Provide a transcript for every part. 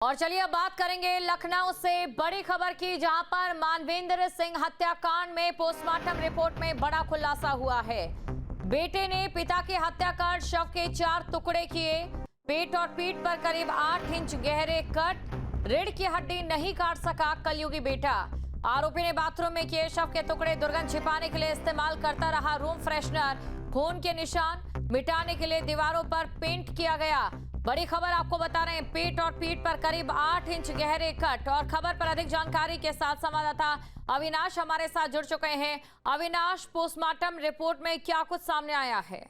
और चलिए अब बात करेंगे लखनऊ से बड़ी खबर की, जहां पर मानवेंद्र सिंह हत्याकांड में पोस्टमार्टम रिपोर्ट में बड़ा खुलासा हुआ है। बेटे ने पिता की हत्या कर शव के 4 टुकड़े किए। पेट और पीठ पर करीब 8 इंच गहरे कट। रीढ़ की हड्डी नहीं काट सका कलयुगी बेटा। आरोपी ने बाथरूम में किए शव के टुकड़े दुर्गंध छिपाने के लिए इस्तेमाल करता रहा रूम फ्रेशनर। खून के निशान मिटाने के लिए दीवारों पर पेंट किया गया। बड़ी खबर आपको बता रहे हैं, पेट और पीठ पर करीब 8 इंच गहरे कट। और खबर पर अधिक जानकारी के साथ संवाददाता अविनाश हमारे साथ जुड़ चुके हैं। अविनाश, पोस्टमार्टम रिपोर्ट में क्या कुछ सामने आया है?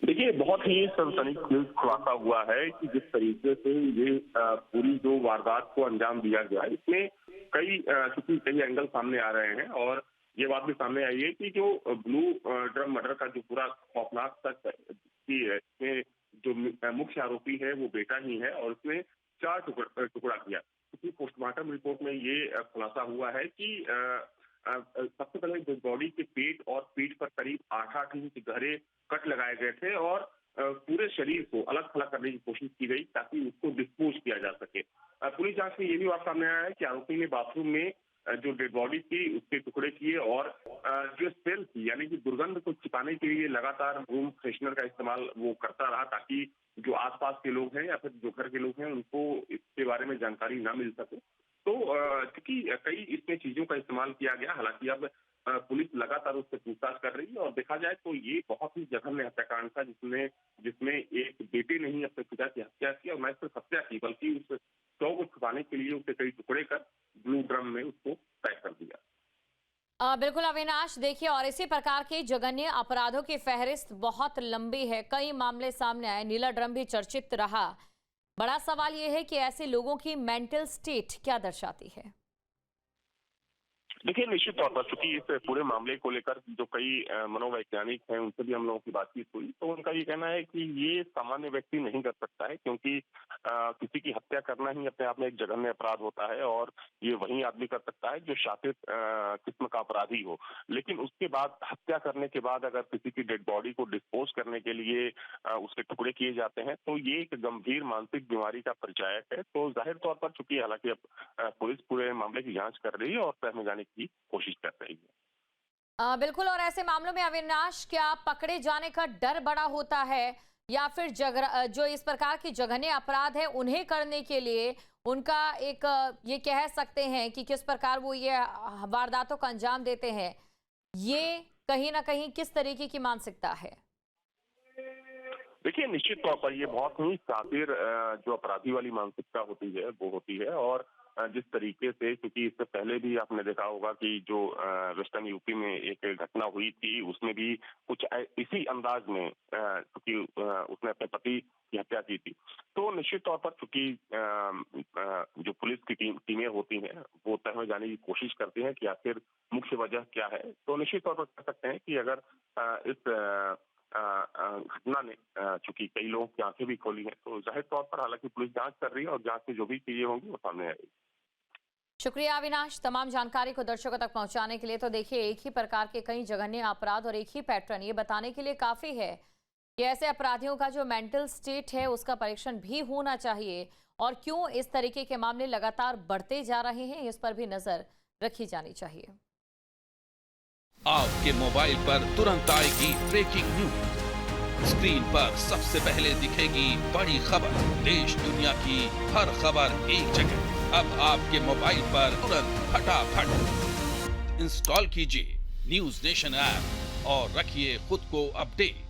देखिए, बहुत ही सनसनीखेज खुलासा हुआ है कि जिस तरीके से ये पूरी जो वारदात को अंजाम दिया गया है, इसमें कई एंगल सामने आ रहे हैं। और ये बात भी सामने आई है कि जो ब्लू ड्रम मर्डर का जो पूरा खौफनाक सच है, इसमें जो मुख्य आरोपी है वो बेटा ही है और उसने 4 टुकड़ा किया। क्योंकि पोस्टमार्टम रिपोर्ट में ये खुलासा हुआ है कि सबसे पहले जो बॉडी के पेट और पीठ पर करीब 8-8 इंच गहरे कट लगाए गए थे और पूरे शरीर को अलग थलग करने की कोशिश की गई ताकि उसको डिस्पोज किया जा सके। पुलिस जांच में ये भी बात सामने आया है कि आरोपी ने बाथरूम में जो डेड बॉडी थी उसके टुकड़े किए और जो स्मेल थी यानी कि दुर्गंध को छिपाने के लिए लगातार रूम फ्रेशनर का इस्तेमाल वो करता रहा ताकि जो आसपास के लोग हैं या फिर जो घर के लोग हैं उनको इसके बारे में जानकारी ना मिल सके। तो क्योंकि कई इसमें चीजों का इस्तेमाल किया गया, हालांकि अब पुलिस लगातार उससे पूछताछ कर रही है। और देखा जाए तो ये बहुत ही जघन्य हत्याकांड था जिसमें एक बेटे ने ही अपने पिता की हत्या की और न सिर्फ हत्या की बल्कि उस शव को छुपाने के लिए उसे कई टुकड़े कर ब्लू ड्रम में उसको पैक कर दिया। बिल्कुल अविनाश, देखिए, और इसी प्रकार के जघन्य अपराधों की फहरिस्त बहुत लंबी है। कई मामले सामने आए, नीला ड्रम भी चर्चित रहा। बड़ा सवाल यह है कि ऐसे लोगों की मेंटल स्टेट क्या दर्शाती है? देखिए, निश्चित तौर पर चूंकि इस पूरे मामले को लेकर जो कई मनोवैज्ञानिक हैं उनसे भी हम लोगों की बातचीत हुई, तो उनका ये कहना है कि ये सामान्य व्यक्ति नहीं कर सकता है, क्योंकि किसी की हत्या करना ही अपने आप में एक जघन्य अपराध होता है और ये वही आदमी कर सकता है जो शातिर किस्म का अपराधी हो। लेकिन उसके बाद हत्या करने के बाद अगर किसी की डेड बॉडी को डिस्पोज करने के लिए उसके टुकड़े किए जाते हैं तो ये एक गंभीर मानसिक बीमारी का परिचायक है। तो जाहिर तौर पर चूंकि हालांकि अब पुलिस पूरे मामले की जांच कर रही है और तह में जाने की कोशिश कर रही है। बिल्कुल, और ऐसे मामलों में अविनाश, क्या पकड़े जाने का डर बड़ा होता है या फिर जो इस प्रकार की जघन्य अपराध है उन्हें करने के लिए उनका एक ये कह सकते हैं कि किस प्रकार वो ये वारदातों का अंजाम देते हैं, ये कहीं ना कहीं किस तरीके की मानसिकता है? देखिए, निश्चित तौर पर ये बहुत ही शातिर जो अपराधी वाली मानसिकता होती है वो होती है। और जिस तरीके से, क्योंकि इससे पहले भी आपने देखा होगा कि जो वेस्टर्न यूपी में एक घटना हुई थी उसमें भी कुछ इसी अंदाज में क्योंकि उसने अपने पति की हत्या की थी। तो निश्चित तौर पर चूंकि जो पुलिस की टीमें होती हैं वो तह में जाने की कोशिश करती हैं कि आखिर मुख्य वजह क्या है। तो निश्चित तौर पर कह सकते हैं कि अगर इस घटना ने चूंकि कई लोगों की आंखें भी खोली हैं, तो जाहिर तौर पर हालांकि पुलिस जांच कर रही है और जांच में जो भी चीजें होंगी वो सामने आएगी। शुक्रिया अविनाश, तमाम जानकारी को दर्शकों तक पहुंचाने के लिए। तो देखिए, एक ही प्रकार के कई जघन्य अपराध और एक ही पैटर्न, ये बताने के लिए काफी है कि ऐसे अपराधियों का जो मेंटल स्टेट है उसका परीक्षण भी होना चाहिए। और क्यों इस तरीके के मामले लगातार बढ़ते जा रहे हैं, इस पर भी नजर रखी जानी चाहिए। आपके मोबाइल पर तुरंत आएगी ब्रेकिंग न्यूज, स्क्रीन पर सबसे पहले दिखेगी बड़ी खबर, देश दुनिया की हर खबर एक जगह। अब आपके मोबाइल पर तुरंत फटाफट इंस्टॉल कीजिए न्यूज नेशन ऐप और रखिए खुद को अपडेट।